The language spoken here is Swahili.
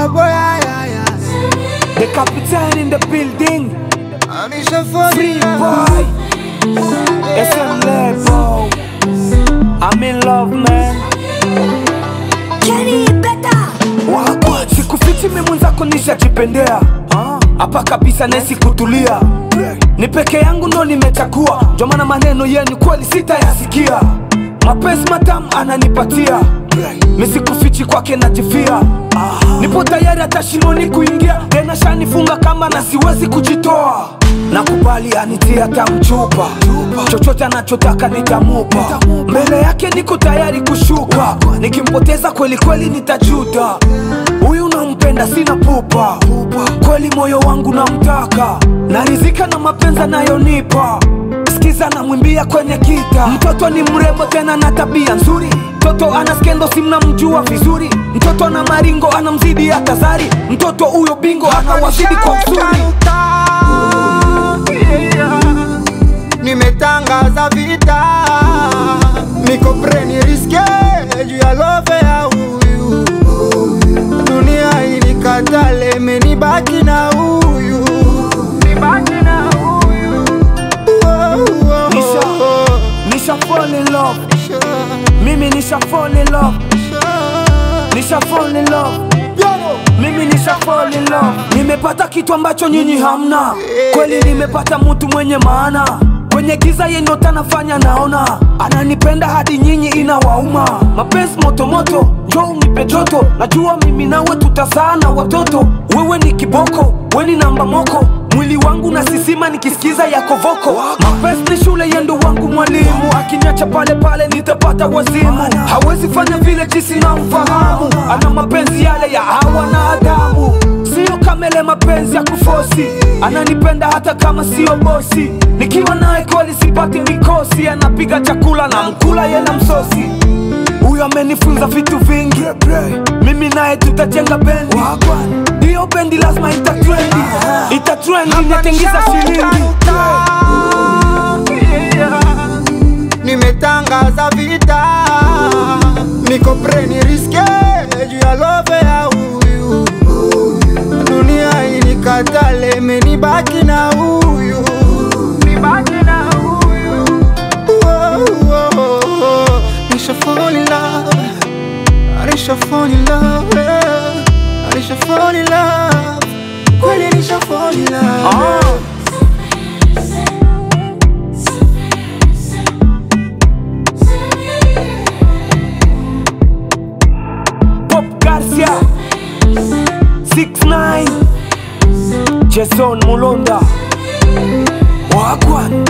Anisha boy, The captain in the building. Anisha for Free boy. SM level. I'm in love, man. Kenny better. Wagwan. Sikufichi mimi mwenzako nishajipendea. Hapa kabisa nesi kutulia. Ni peke yangu ndo nimechagua. Ndio maana maneno yenu kweli sitayasikia. Mapenzi matamu ananipatia. Mimi sikufichi kwake najifia. Nipo tayari hata shimoni kuingia. Tena shanifunga kama na siwezi kujitoa. Nakubali anitie hata mchupa. Chochote anachotaka nitamupa. Mbele yake niko tayari kushuka. Nikimpoteza kweli kweli nitajuta. Huyu nampenda sina pupa. Kweli moyo wangu namtaka. Narizika na mapenzi anayonipa. Sikiza na mwimbia kwenye kita. Mtoto ni mrembo tena na tabia nzuri. Mtoto ana skendo simnamjua vizuri. Mtoto ana maringo anamzidi hata Zari. Mtoto huyo bingo anawazidi kwa uzuri. Nimetangaza vita. Niko preni riske juu ya love ya huyu. Dunia inikatale menibaki na huyu. Nisha fall in love. Mimi nisha fall in love. Nisha fall in love. Mimi nisha fall in love. Nimepata kitu ambacho nyinyi hamna. Kweli nimepata mtu mwenye maana. Kwenye giza yenye utanafanya naona. Ananipenda hadi nyinyi inawauma. Mapenzi moto moto, njoo unipe joto. Najua mimi nawe tutazaa na watoto. Wewe ni kiboko, wewe ni namba moko. Mwili wangu na sisima nikisikiza yako voko. Mapenzi ni shule yendo wangu mwalimu. Akiniacha pale pale nitapata wazimu. Hawezi fanya vile jinsi na mfahamu. Ana mapenzi yale ya Hawa na Adamu. Sio kamele mapenzi ya kufosi. Ananipenda hata kama sio bosi. Nikiwa naye kweli sipati mikosi. Anapiga chakula na mkula yena msosi. Huyu amenifunza vitu vingi. Mimi naye tutajenga bendi. Hiyo bendi lazima itatrendi. Itatrendi inatengiza shilingi. Nimetangaza vita. Niko preni riske juu ya love ya huyu. Dunia inikatale menibaki na huyu. Nisha fall in love. Nisha fall in love. Nisha fall in love. Kweli nisha fall in love. Pop Garcia 6ix9ine Jason Mulonda Wagwan.